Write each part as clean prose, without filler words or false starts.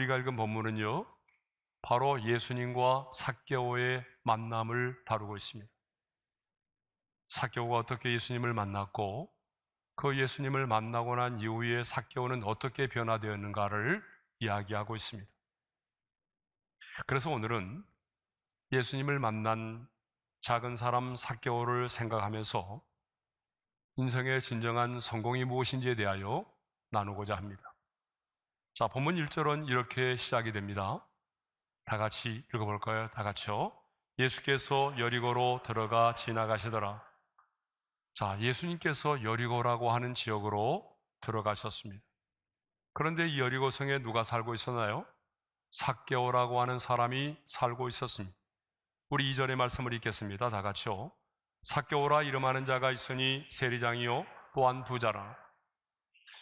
우리가 읽은 본문은요, 바로 예수님과 삭개오의 만남을 다루고 있습니다. 삭개오가 어떻게 예수님을 만났고 그 예수님을 만나고 난 이후에 삭개오는 어떻게 변화되었는가를 이야기하고 있습니다. 그래서 오늘은 예수님을 만난 작은 사람 삭개오를 생각하면서 인생의 진정한 성공이 무엇인지에 대하여 나누고자 합니다. 자, 본문 1절은 이렇게 시작이 됩니다. 다 같이 읽어볼까요? 다 같이요. 예수께서 여리고로 들어가 지나가시더라. 자, 예수님께서 여리고라고 하는 지역으로 들어가셨습니다. 그런데 이 여리고성에 누가 살고 있었나요? 삭개오라고 하는 사람이 살고 있었습니다. 우리 2절의 말씀을 읽겠습니다. 다 같이요. 삭개오라 이름하는 자가 있으니 세리장이요 또한 부자라.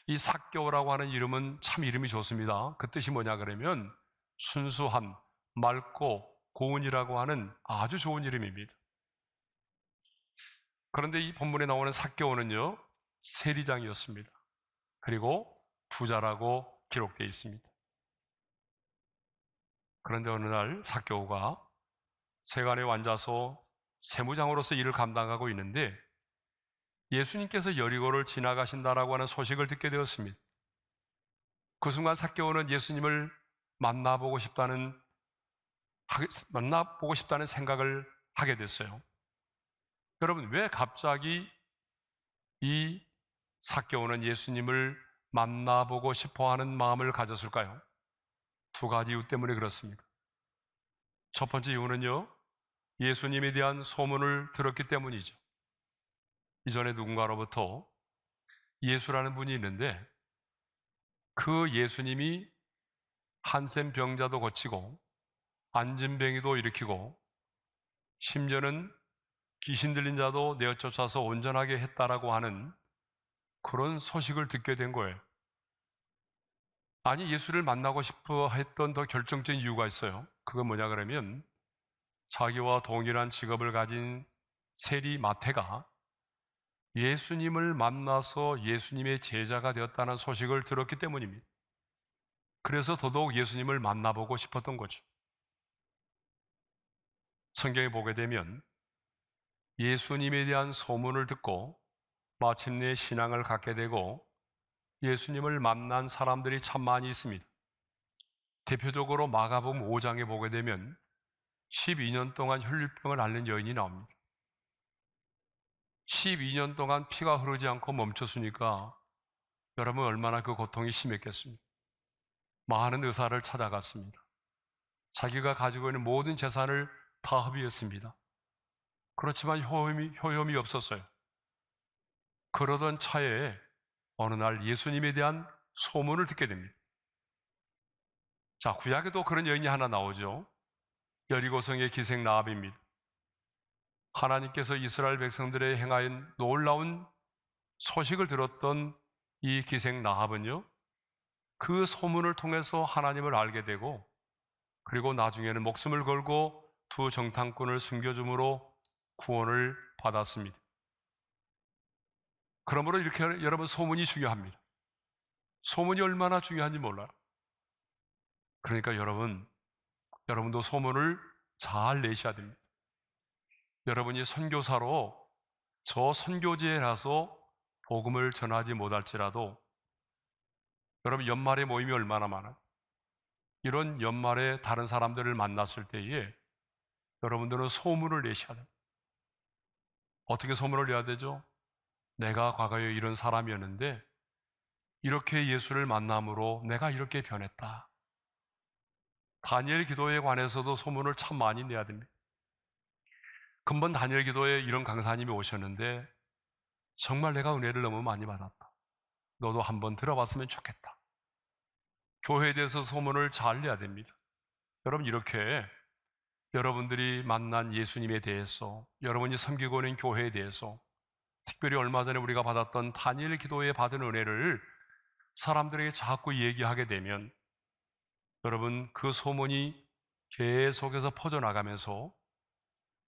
이 삭개오라고 하는 이름은 참 이름이 좋습니다. 그 뜻이 뭐냐 그러면 순수한, 맑고 고운이라고 하는 아주 좋은 이름입니다. 그런데 이 본문에 나오는 삭개오는요, 세리장이었습니다. 그리고 부자라고 기록되어 있습니다. 그런데 어느 날 삭개오가 세간에 앉아서 세무장으로서 일을 감당하고 있는데 예수님께서 여리고를 지나가신다라고 하는 소식을 듣게 되었습니다. 그 순간 삭개오는 예수님을 만나보고 싶다는 생각을 하게 됐어요. 여러분, 왜 갑자기 이 삭개오는 예수님을 만나보고 싶어하는 마음을 가졌을까요? 두 가지 이유 때문에 그렇습니다. 첫 번째 이유는요, 예수님에 대한 소문을 들었기 때문이죠. 이전에 누군가로부터 예수라는 분이 있는데 그 예수님이 한센 병자도 고치고 안진뱅이도 일으키고 심지어는 귀신 들린 자도 내어쫓아서 온전하게 했다라고 하는 그런 소식을 듣게 된 거예요. 아니, 예수를 만나고 싶어 했던 더 결정적인 이유가 있어요. 그건 뭐냐 그러면 자기와 동일한 직업을 가진 세리 마태가 예수님을 만나서 예수님의 제자가 되었다는 소식을 들었기 때문입니다. 그래서 더더욱 예수님을 만나보고 싶었던 거죠. 성경에 보게 되면 예수님에 대한 소문을 듣고 마침내 신앙을 갖게 되고 예수님을 만난 사람들이 참 많이 있습니다. 대표적으로 마가복음 5장에 보게 되면 12년 동안 혈류병을 앓는 여인이 나옵니다. 12년 동안 피가 흐르지 않고 멈췄으니까 여러분 얼마나 그 고통이 심했겠습니까? 많은 의사를 찾아갔습니다. 자기가 가지고 있는 모든 재산을 다 허비했습니다. 그렇지만 효험이 없었어요. 그러던 차에 어느 날 예수님에 대한 소문을 듣게 됩니다. 자, 구약에도 그런 여인이 하나 나오죠. 여리고성의 기생 라합입니다. 하나님께서 이스라엘 백성들의 행하인 놀라운 소식을 들었던 이 기생 라합은요, 그 소문을 통해서 하나님을 알게 되고 그리고 나중에는 목숨을 걸고 두 정탐꾼을 숨겨줌으로 구원을 받았습니다. 그러므로 이렇게 여러분 소문이 중요합니다. 소문이 얼마나 중요한지 몰라요. 그러니까 여러분도 소문을 잘 내셔야 됩니다. 여러분이 선교사로 저 선교지에 가서 복음을 전하지 못할지라도 여러분 연말에 모임이 얼마나 많아요. 이런 연말에 다른 사람들을 만났을 때에 여러분들은 소문을 내셔야 됩니다. 어떻게 소문을 내야 되죠? 내가 과거에 이런 사람이었는데 이렇게 예수를 만남으로 내가 이렇게 변했다. 다니엘 기도에 관해서도 소문을 참 많이 내야 됩니다. 금번 다니엘 기도에 이런 강사님이 오셨는데 정말 내가 은혜를 너무 많이 받았다. 너도 한번 들어봤으면 좋겠다. 교회에 대해서 소문을 잘 내야 됩니다. 여러분, 이렇게 여러분들이 만난 예수님에 대해서, 여러분이 섬기고 있는 교회에 대해서, 특별히 얼마 전에 우리가 받았던 다니엘 기도에 받은 은혜를 사람들에게 자꾸 얘기하게 되면 여러분 그 소문이 계속해서 퍼져나가면서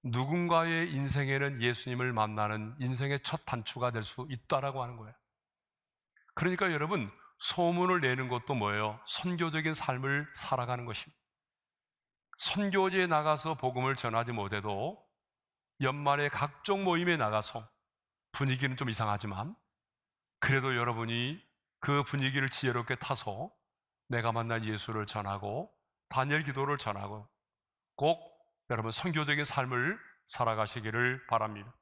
누군가의 인생에는 예수님을 만나는 인생의 첫 단추가 될 수 있다라고 하는 거예요. 그러니까 여러분 소문을 내는 것도 뭐예요? 선교적인 삶을 살아가는 것입니다. 선교지에 나가서 복음을 전하지 못해도 연말에 각종 모임에 나가서, 분위기는 좀 이상하지만 그래도 여러분이 그 분위기를 지혜롭게 타서 내가 만난 예수를 전하고 단일 기도를 전하고 꼭 여러분 선교적인 삶을 살아가시기를 바랍니다.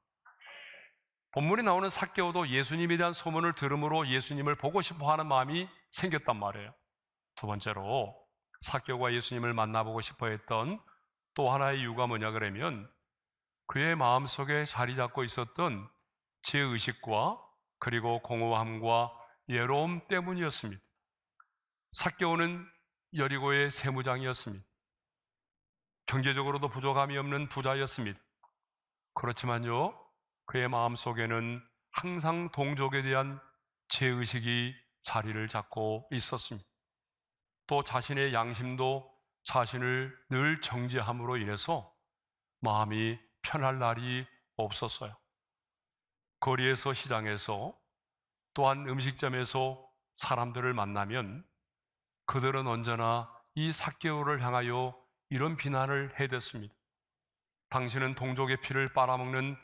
본문에 나오는 삭개오도 예수님에 대한 소문을 들음으로 예수님을 보고 싶어 하는 마음이 생겼단 말이에요. 두 번째로 삭개오가 예수님을 만나보고 싶어 했던 또 하나의 이유가 뭐냐 그러면 그의 마음속에 자리 잡고 있었던 죄의식과 그리고 공허함과 외로움 때문이었습니다. 삭개오는 여리고의 세무장이었습니다. 경제적으로도 부족함이 없는 부자였습니다. 그렇지만요, 그의 마음속에는 항상 동족에 대한 죄의식이 자리를 잡고 있었습니다. 또 자신의 양심도 자신을 늘 정죄함으로 인해서 마음이 편할 날이 없었어요. 거리에서, 시장에서, 또한 음식점에서 사람들을 만나면 그들은 언제나 이 삭개오를 향하여 이런 비난을 해댔습니다. 당신은 동족의 피를 빨아먹는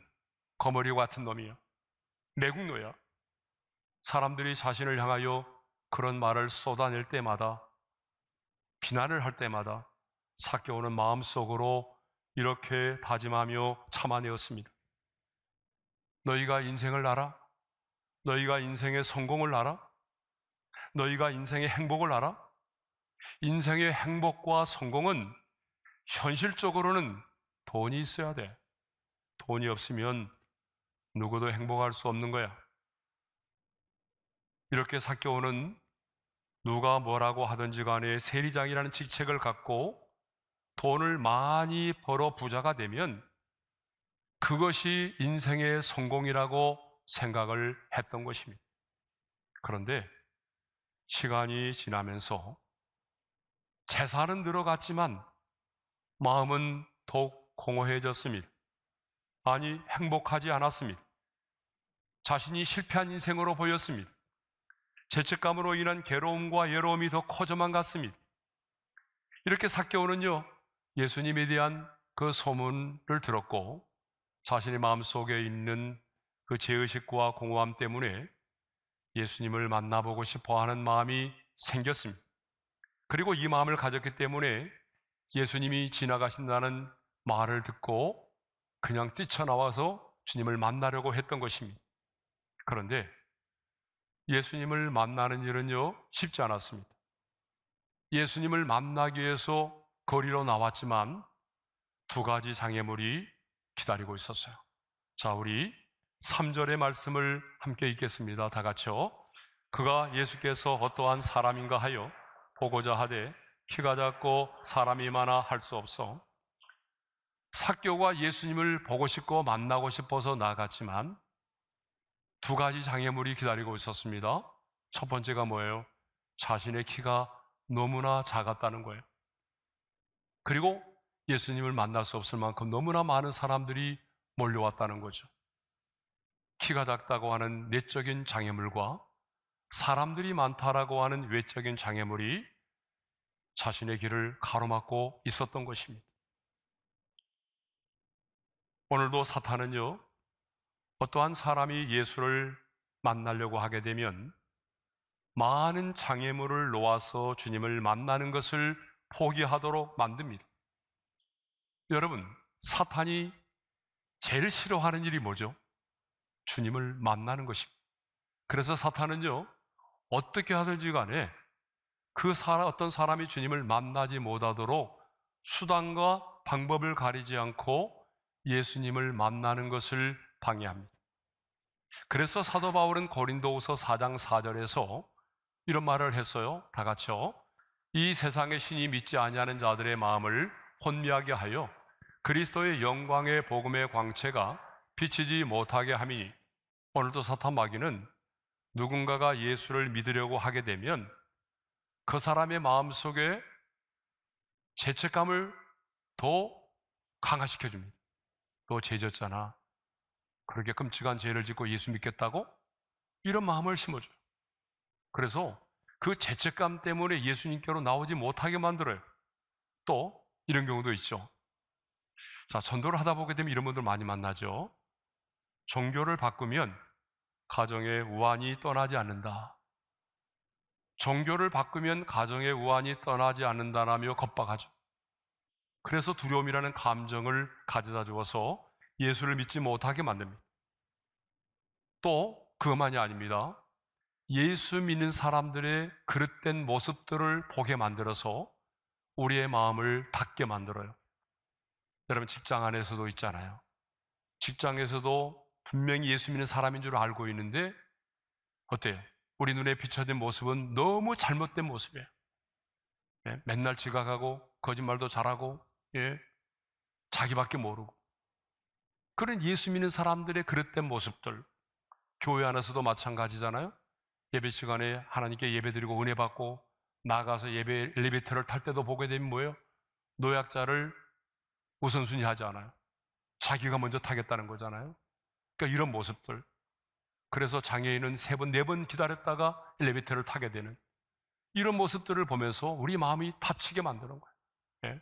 거머리 같은 놈이야. 매국노야. 사람들이 자신을 향하여 그런 말을 쏟아낼 때마다, 비난을 할 때마다 삭개오는 마음속으로 이렇게 다짐하며 참아내었습니다. 너희가 인생을 알아? 너희가 인생의 성공을 알아? 너희가 인생의 행복을 알아? 인생의 행복과 성공은 현실적으로는 돈이 있어야 돼. 돈이 없으면 누구도 행복할 수 없는 거야. 이렇게 삭개오는 누가 뭐라고 하든지 간에 세리장이라는 직책을 갖고 돈을 많이 벌어 부자가 되면 그것이 인생의 성공이라고 생각을 했던 것입니다. 그런데 시간이 지나면서 재산은 늘어갔지만 마음은 더욱 공허해졌습니다. 아니, 행복하지 않았습니다. 자신이 실패한 인생으로 보였습니다. 죄책감으로 인한 괴로움과 외로움이 더 커져만 갔습니다. 이렇게 삭개오는요, 예수님에 대한 그 소문을 들었고 자신의 마음속에 있는 그 죄의식과 공허함 때문에 예수님을 만나보고 싶어 하는 마음이 생겼습니다. 그리고 이 마음을 가졌기 때문에 예수님이 지나가신다는 말을 듣고 그냥 뛰쳐나와서 주님을 만나려고 했던 것입니다. 그런데 예수님을 만나는 일은요, 쉽지 않았습니다. 예수님을 만나기 위해서 거리로 나왔지만 두 가지 장애물이 기다리고 있었어요. 자, 우리 3절의 말씀을 함께 읽겠습니다. 다 같이요. 그가 예수께서 어떠한 사람인가 하여 보고자 하되 키가 작고 사람이 많아 할 수 없어. 삭개오가 예수님을 보고 싶고 만나고 싶어서 나갔지만 두 가지 장애물이 기다리고 있었습니다. 첫 번째가 뭐예요? 자신의 키가 너무나 작았다는 거예요. 그리고 예수님을 만날 수 없을 만큼 너무나 많은 사람들이 몰려왔다는 거죠. 키가 작다고 하는 내적인 장애물과 사람들이 많다라고 하는 외적인 장애물이 자신의 길을 가로막고 있었던 것입니다. 오늘도 사탄은요, 어떠한 사람이 예수를 만나려고 하게 되면 많은 장애물을 놓아서 주님을 만나는 것을 포기하도록 만듭니다. 여러분, 사탄이 제일 싫어하는 일이 뭐죠? 주님을 만나는 것입니다. 그래서 사탄은요, 어떻게 하든지 간에 어떤 사람이 주님을 만나지 못하도록 수단과 방법을 가리지 않고 예수님을 만나는 것을 방해합니다. 그래서 사도 바울은 고린도후서 4장 4절에서 이런 말을 했어요. 다 같이요. 이 세상의 신이 믿지 아니하는 자들의 마음을 혼미하게 하여 그리스도의 영광의 복음의 광채가 비치지 못하게 함이니. 오늘도 사탄 마귀는 누군가가 예수를 믿으려고 하게 되면 그 사람의 마음속에 죄책감을 더 강화시켜 줍니다. 너 죄 졌잖아. 그렇게 끔찍한 죄를 짓고 예수 믿겠다고? 이런 마음을 심어줘요. 그래서 그 죄책감 때문에 예수님께로 나오지 못하게 만들어요. 또 이런 경우도 있죠. 자, 전도를 하다 보게 되면 이런 분들 많이 만나죠. 종교를 바꾸면 가정의 우환이 떠나지 않는다. 종교를 바꾸면 가정의 우환이 떠나지 않는다라며 겁박하죠. 그래서 두려움이라는 감정을 가져다 주어서 예수를 믿지 못하게 만듭니다. 또 그것만이 아닙니다. 예수 믿는 사람들의 그릇된 모습들을 보게 만들어서 우리의 마음을 닫게 만들어요. 여러분, 직장 안에서도 있잖아요. 직장에서도 분명히 예수 믿는 사람인 줄 알고 있는데 어때요? 우리 눈에 비춰진 모습은 너무 잘못된 모습이에요. 예? 맨날 지각하고 거짓말도 잘하고, 예? 자기밖에 모르고, 그런 예수 믿는 사람들의 그릇된 모습들, 교회 안에서도 마찬가지잖아요. 예배 시간에 하나님께 예배드리고 은혜 받고 나가서 예배 엘리베이터를 탈 때도 보게 되면 뭐예요? 노약자를 우선순위 하지 않아요. 자기가 먼저 타겠다는 거잖아요. 그러니까 이런 모습들. 그래서 장애인은 3번, 4번 기다렸다가 엘리베이터를 타게 되는 이런 모습들을 보면서 우리 마음이 다치게 만드는 거예요. 예?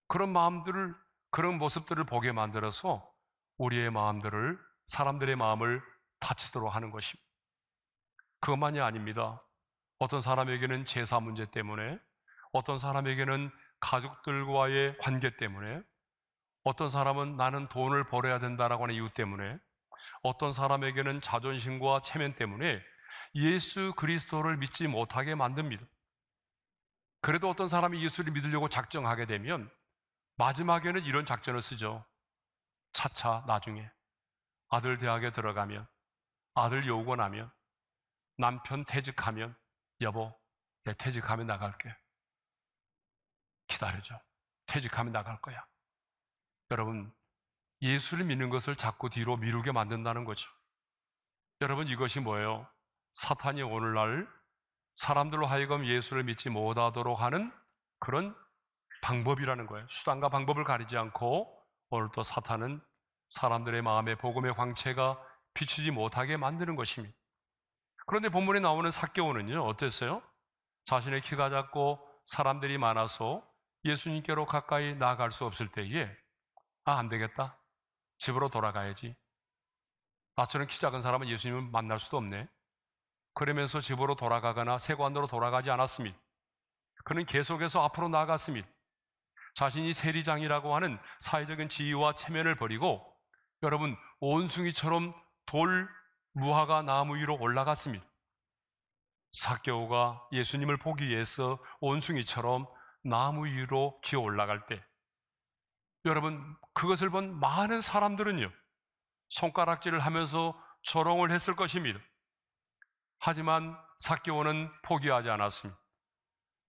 그런 모습들을 보게 만들어서 우리의 마음들을, 사람들의 마음을 다치도록 하는 것입니다. 그것만이 아닙니다. 어떤 사람에게는 제사 문제 때문에, 어떤 사람에게는 가족들과의 관계 때문에, 어떤 사람은 나는 돈을 벌어야 된다라고 하는 이유 때문에, 어떤 사람에게는 자존심과 체면 때문에 예수 그리스도를 믿지 못하게 만듭니다. 그래도 어떤 사람이 예수를 믿으려고 작정하게 되면 마지막에는 이런 작전을 쓰죠. 차차 나중에 아들 대학에 들어가면, 아들 요구 나면, 남편 퇴직하면, 여보, 내 퇴직하면 나갈게. 기다려줘. 퇴직하면 나갈 거야. 여러분, 예수를 믿는 것을 자꾸 뒤로 미루게 만든다는 거죠. 여러분, 이것이 뭐예요? 사탄이 오늘날 사람들로 하여금 예수를 믿지 못하도록 하는 그런 방법이라는 거예요. 수단과 방법을 가리지 않고 오늘 또 사탄은 사람들의 마음에 복음의 광채가 비추지 못하게 만드는 것입니다. 그런데 본문에 나오는 삭개오는요, 어땠어요? 자신의 키가 작고 사람들이 많아서 예수님께로 가까이 나아갈 수 없을 때에 안 되겠다. 집으로 돌아가야지. 나처럼 키 작은 사람은 예수님을 만날 수도 없네. 그러면서 집으로 돌아가거나 세관으로 돌아가지 않았습니다. 그는 계속해서 앞으로 나아갔습니다. 자신이 세리장이라고 하는 사회적인 지위와 체면을 버리고 여러분, 온숭이처럼 돌 무화과 나무 위로 올라갔습니다. 삭개오가 예수님을 보기 위해서 온숭이처럼 나무 위로 기어 올라갈 때 여러분, 그것을 본 많은 사람들은요, 손가락질을 하면서 조롱을 했을 것입니다. 하지만 삭개오는 포기하지 않았습니다.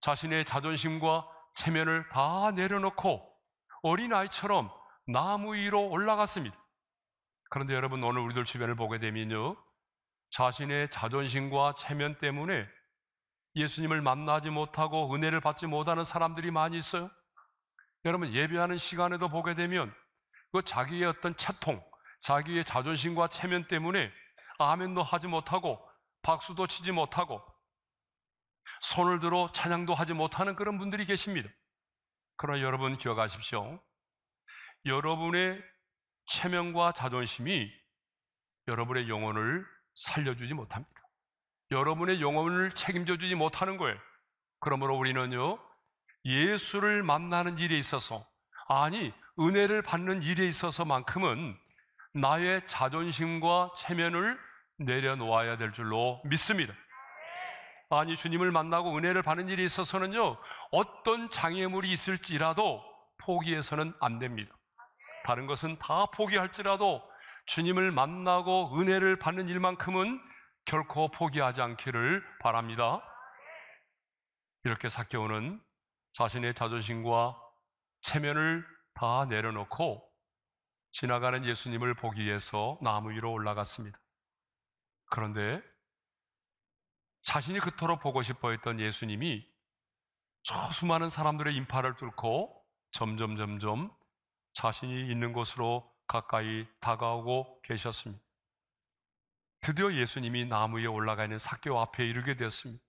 자신의 자존심과 체면을 다 내려놓고 어린아이처럼 나무 위로 올라갔습니다. 그런데 여러분, 오늘 우리들 주변을 보게 되면요, 자신의 자존심과 체면 때문에 예수님을 만나지 못하고 은혜를 받지 못하는 사람들이 많이 있어요. 여러분, 예배하는 시간에도 보게 되면 그 자기의 어떤 채통, 자기의 자존심과 체면 때문에 아멘도 하지 못하고 박수도 치지 못하고 손을 들어 찬양도 하지 못하는 그런 분들이 계십니다. 그러나 여러분 기억하십시오. 여러분의 체면과 자존심이 여러분의 영혼을 살려주지 못합니다. 여러분의 영혼을 책임져 주지 못하는 거예요. 그러므로 우리는요, 예수를 만나는 일에 있어서, 아니 은혜를 받는 일에 있어서만큼은 나의 자존심과 체면을 내려놓아야 될 줄로 믿습니다. 아니 주님을 만나고 은혜를 받는 일에 있어서는요, 어떤 장애물이 있을지라도 포기해서는 안 됩니다. 다른 것은 다 포기할지라도 주님을 만나고 은혜를 받는 일만큼은 결코 포기하지 않기를 바랍니다. 이렇게 삭개오는 자신의 자존심과 체면을 다 내려놓고 지나가는 예수님을 보기 위해서 나무 위로 올라갔습니다. 그런데 자신이 그토록 보고 싶어 했던 예수님이 저 수많은 사람들의 인파를 뚫고 점점 자신이 있는 곳으로 가까이 다가오고 계셨습니다. 드디어 예수님이 나무 위에 올라가 있는 삭개오 앞에 이르게 되었습니다.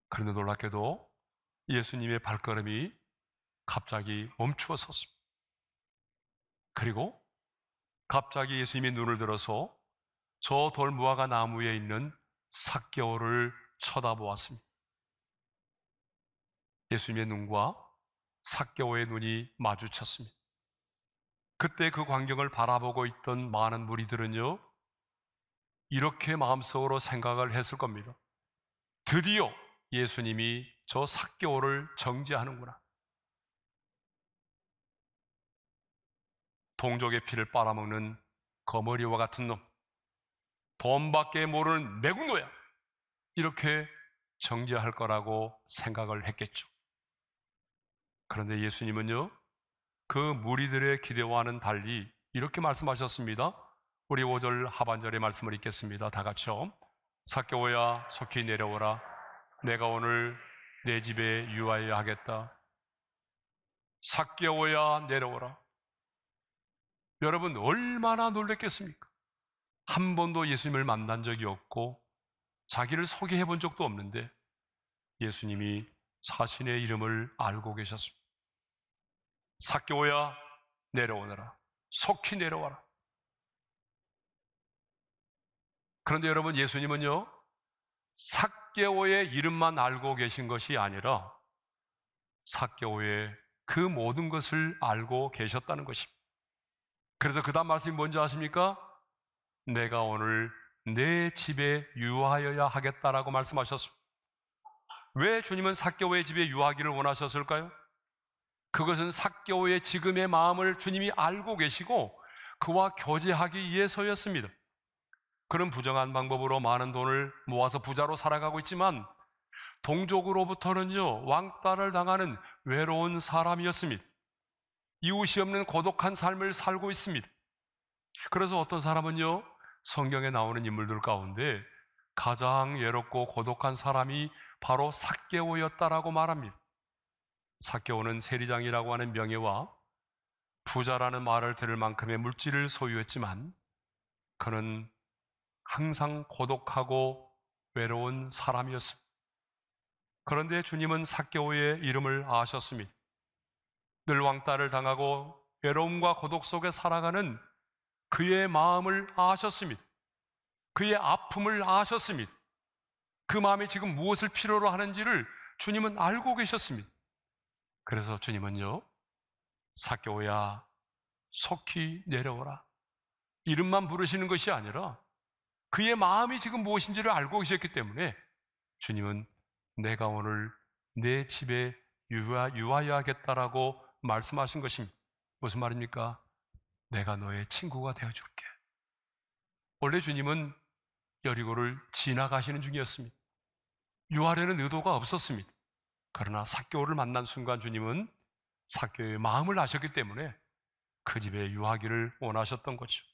그런데 놀랍게도 예수님의 발걸음이 갑자기 멈추어 섰습니다. 그리고 갑자기 예수님이 눈을 들어서 저 돌무화과 나무에 있는 삭개오를 쳐다보았습니다. 예수님의 눈과 삭개오의 눈이 마주쳤습니다. 그때 그 광경을 바라보고 있던 많은 무리들은요, 이렇게 마음속으로 생각을 했을 겁니다. 드디어 예수님이 저 삭개오를 정죄하는구나. 동족의 피를 빨아먹는 거머리와 같은 놈, 돈밖에 모르는 매국노야, 이렇게 정죄할 거라고 생각을 했겠죠. 그런데 예수님은요, 그 무리들의 기대와는 달리 이렇게 말씀하셨습니다. 우리 5절 하반절의 말씀을 읽겠습니다. 다 같이요. 삭개오야, 속히 내려오라. 내가 오늘 내 집에 유하여야 하겠다. 삭개오야, 내려오라. 여러분, 얼마나 놀랐겠습니까? 한 번도 예수님을 만난 적이 없고 자기를 소개해 본 적도 없는데 예수님이 자신의 이름을 알고 계셨습니다. 삭개오야, 내려오너라. 속히 내려와라. 그런데 여러분, 예수님은요, 삭개오의 이름만 알고 계신 것이 아니라 삭개오의 그 모든 것을 알고 계셨다는 것입니다. 그래서 그 다음 말씀이 뭔지 아십니까? 내가 오늘 내 집에 유하여야 하겠다라고 말씀하셨습니다. 왜 주님은 삭개오의 집에 유하기를 원하셨을까요? 그것은 삭개오의 지금의 마음을 주님이 알고 계시고 그와 교제하기 위해서였습니다. 그런 부정한 방법으로 많은 돈을 모아서 부자로 살아가고 있지만 동족으로부터는요, 왕따를 당하는 외로운 사람이었습니다. 이웃이 없는 고독한 삶을 살고 있습니다. 그래서 어떤 사람은요, 성경에 나오는 인물들 가운데 가장 외롭고 고독한 사람이 바로 삭개오였다라고 말합니다. 삭개오는 세리장이라고 하는 명예와 부자라는 말을 들을 만큼의 물질을 소유했지만 그는 항상 고독하고 외로운 사람이었습니다. 그런데 주님은 삭개오의 이름을 아셨습니다. 늘 왕따를 당하고 외로움과 고독 속에 살아가는 그의 마음을 아셨습니다. 그의 아픔을 아셨습니다. 그 마음이 지금 무엇을 필요로 하는지를 주님은 알고 계셨습니다. 그래서 주님은요, 삭개오야, 속히 내려오라. 이름만 부르시는 것이 아니라 그의 마음이 지금 무엇인지를 알고 계셨기 때문에 주님은 내가 오늘 내 집에 유하여야겠다라고 말씀하신 것입니다. 무슨 말입니까? 내가 너의 친구가 되어줄게. 원래 주님은 여리고를 지나가시는 중이었습니다. 유하려는 의도가 없었습니다. 그러나 삭개오를 만난 순간 주님은 삭개오의 마음을 아셨기 때문에 그 집에 유하기를 원하셨던 거죠.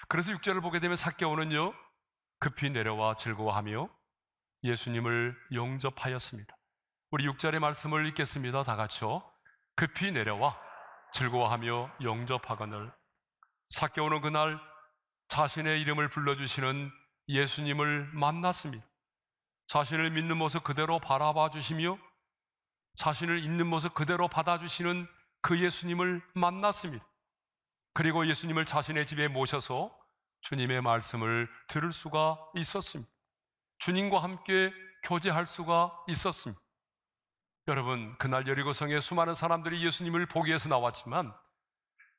그래서 6절을 보게 되면 삭개오는요, 급히 내려와 즐거워하며 예수님을 영접하였습니다. 우리 6절의 말씀을 읽겠습니다. 다 같이요. 급히 내려와 즐거워하며 영접하거늘. 삭개오는 그날 자신의 이름을 불러주시는 예수님을 만났습니다. 자신을 믿는 모습 그대로 바라봐 주시며 자신을 있는 모습 그대로 받아주시는 그 예수님을 만났습니다. 그리고 예수님을 자신의 집에 모셔서 주님의 말씀을 들을 수가 있었습니다. 주님과 함께 교제할 수가 있었습니다. 여러분, 그날 여리고성에 수많은 사람들이 예수님을 보기 위해서 나왔지만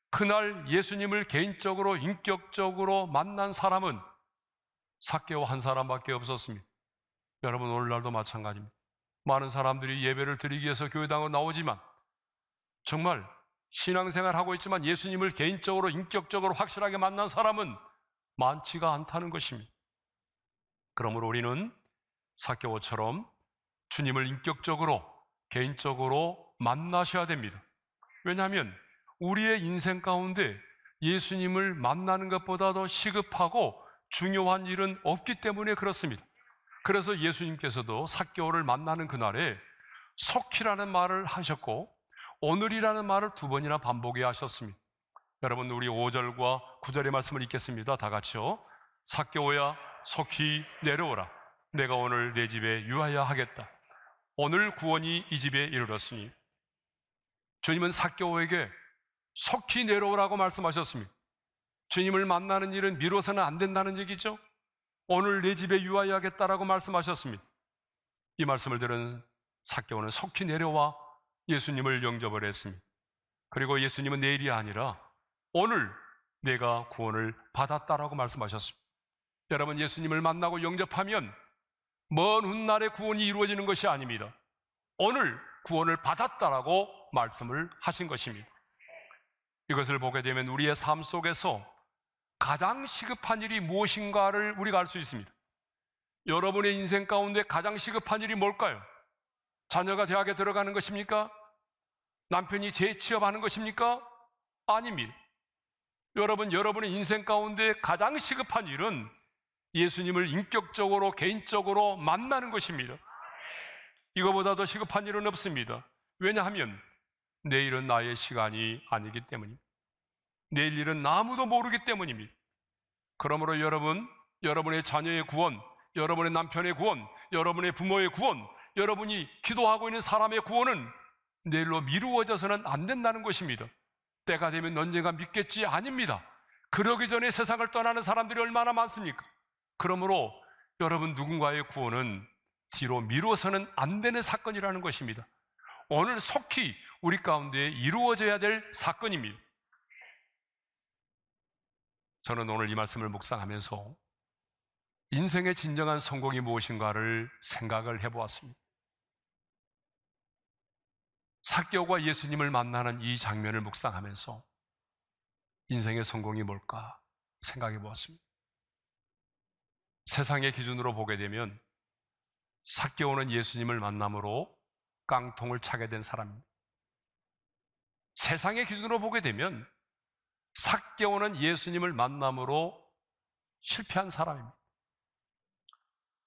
그날 예수님을 개인적으로 인격적으로 만난 사람은 삭개오 한 사람밖에 없었습니다. 여러분, 오늘날도 마찬가지입니다. 많은 사람들이 예배를 드리기 위해서 교회당으로 나오지만 정말 신앙생활하고 있지만 예수님을 개인적으로 인격적으로 확실하게 만난 사람은 많지가 않다는 것입니다. 그러므로 우리는 삭개오처럼 주님을 인격적으로 개인적으로 만나셔야 됩니다. 왜냐하면 우리의 인생 가운데 예수님을 만나는 것보다 더 시급하고 중요한 일은 없기 때문에 그렇습니다. 그래서 예수님께서도 삭개오를 만나는 그날에 속히라는 말을 하셨고 오늘이라는 말을 2번이나 반복해 하셨습니다. 여러분, 우리 5절과 9절의 말씀을 읽겠습니다. 다 같이요. 삭개오야, 속히 내려오라. 내가 오늘 내 집에 유하여 하겠다. 오늘 구원이 이 집에 이르렀으니 주님은 삭개오에게 속히 내려오라고 말씀하셨습니다. 주님을 만나는 일은 미뤄서는 안 된다는 얘기죠. 오늘 내 집에 유하여 하겠다라고 말씀하셨습니다. 이 말씀을 들은 삭개오는 속히 내려와 예수님을 영접을 했습니다. 그리고 예수님은 내일이 아니라 오늘 내가 구원을 받았다라고 말씀하셨습니다. 여러분, 예수님을 만나고 영접하면 먼 훗날의 구원이 이루어지는 것이 아닙니다. 오늘 구원을 받았다라고 말씀을 하신 것입니다. 이것을 보게 되면 우리의 삶 속에서 가장 시급한 일이 무엇인가를 우리가 알 수 있습니다. 여러분의 인생 가운데 가장 시급한 일이 뭘까요? 자녀가 대학에 들어가는 것입니까? 남편이 재취업하는 것입니까? 아닙니다. 여러분의 인생 가운데 가장 시급한 일은 예수님을 인격적으로, 개인적으로 만나는 것입니다. 이거보다 더 시급한 일은 없습니다. 왜냐하면 내일은 나의 시간이 아니기 때문입니다. 내일 일은 아무도 모르기 때문입니다. 그러므로 여러분의 자녀의 구원, 여러분의 남편의 구원, 여러분의 부모의 구원, 여러분이 기도하고 있는 사람의 구원은 내일로 미루어져서는 안 된다는 것입니다. 때가 되면 언젠가 믿겠지? 아닙니다. 그러기 전에 세상을 떠나는 사람들이 얼마나 많습니까? 그러므로 여러분 누군가의 구원은 뒤로 미뤄서는 안 되는 사건이라는 것입니다. 오늘 속히 우리 가운데 이루어져야 될 사건입니다. 저는 오늘 이 말씀을 묵상하면서 인생의 진정한 성공이 무엇인가를 생각을 해보았습니다. 삭개오가 예수님을 만나는 이 장면을 묵상하면서 인생의 성공이 뭘까 생각해 보았습니다. 세상의 기준으로 보게 되면 삭개오는 예수님을 만남으로 깡통을 차게 된 사람입니다. 세상의 기준으로 보게 되면 삭개오는 예수님을 만남으로 실패한 사람입니다.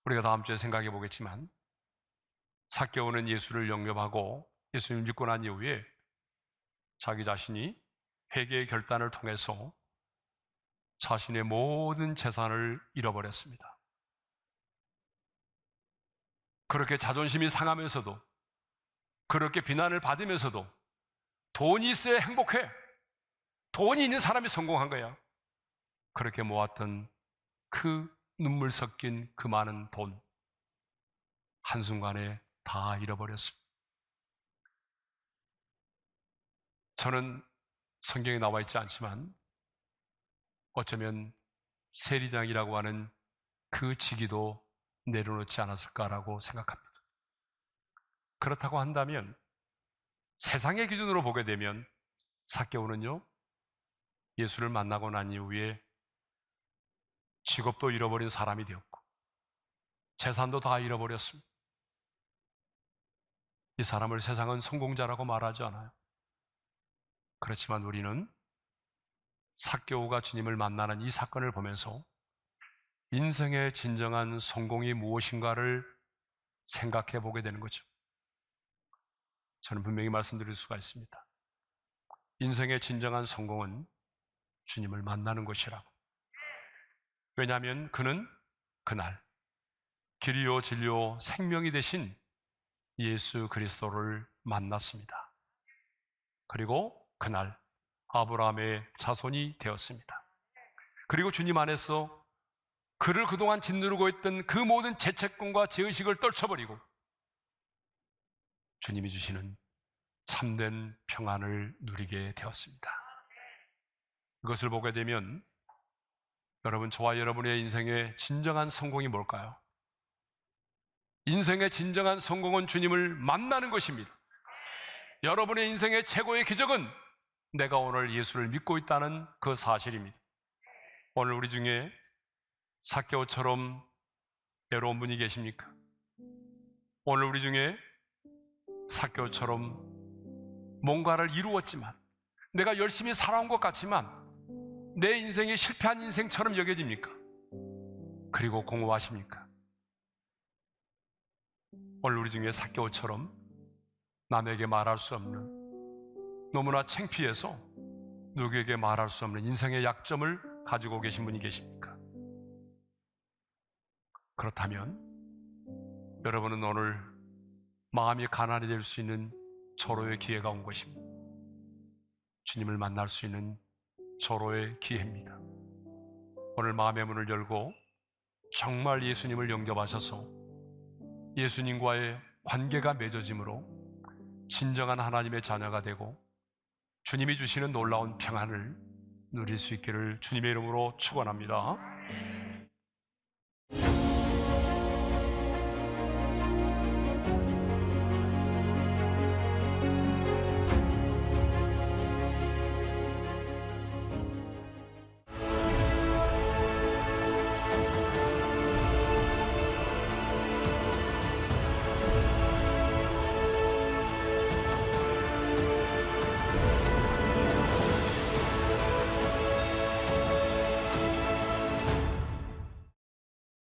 우리가 다음 주에 생각해 보겠지만 삭개오는 예수를 영접하고 예수님을 믿고 난 이후에 자기 자신이 회개의 결단을 통해서 자신의 모든 재산을 잃어버렸습니다. 그렇게 자존심이 상하면서도, 그렇게 비난을 받으면서도 돈이 있어야 행복해, 돈이 있는 사람이 성공한 거야, 그렇게 모았던 그 눈물 섞인 그 많은 돈 한순간에 다 잃어버렸습니다. 저는 성경에 나와 있지 않지만 어쩌면 세리장이라고 하는 그 직위도 내려놓지 않았을까라고 생각합니다. 그렇다고 한다면 세상의 기준으로 보게 되면 삭개오는요, 예수를 만나고 난 이후에 직업도 잃어버린 사람이 되었고 재산도 다 잃어버렸습니다. 이 사람을 세상은 성공자라고 말하지 않아요. 그렇지만 우리는 삭개오가 주님을 만나는 이 사건을 보면서 인생의 진정한 성공이 무엇인가를 생각해 보게 되는 거죠. 저는 분명히 말씀드릴 수가 있습니다. 인생의 진정한 성공은 주님을 만나는 것이라고. 왜냐하면 그는 그날 길이요 진리요 생명이 되신 예수 그리스도를 만났습니다. 그리고 그날 아브라함의 자손이 되었습니다. 그리고 주님 안에서 그를 그동안 짓누르고 있던 그 모든 죄책감과 죄의식을 떨쳐버리고 주님이 주시는 참된 평안을 누리게 되었습니다. 이것을 보게 되면 여러분, 저와 여러분의 인생의 진정한 성공이 뭘까요? 인생의 진정한 성공은 주님을 만나는 것입니다. 여러분의 인생의 최고의 기적은 내가 오늘 예수를 믿고 있다는 그 사실입니다. 오늘 우리 중에 삭개오처럼 외로운 분이 계십니까? 오늘 우리 중에 삭개오처럼 뭔가를 이루었지만, 내가 열심히 살아온 것 같지만 내 인생이 실패한 인생처럼 여겨집니까? 그리고 공허하십니까? 오늘 우리 중에 삭개오처럼 남에게 말할 수 없는, 너무나 창피해서 누구에게 말할 수 없는 인생의 약점을 가지고 계신 분이 계십니까? 그렇다면 여러분은 오늘 마음이 가난해질 수 있는 절호의 기회가 온 것입니다. 주님을 만날 수 있는 절호의 기회입니다. 오늘 마음의 문을 열고 정말 예수님을 영접하셔서 예수님과의 관계가 맺어짐으로 진정한 하나님의 자녀가 되고 주님이 주시는 놀라운 평안을 누릴 수 있기를 주님의 이름으로 축원합니다.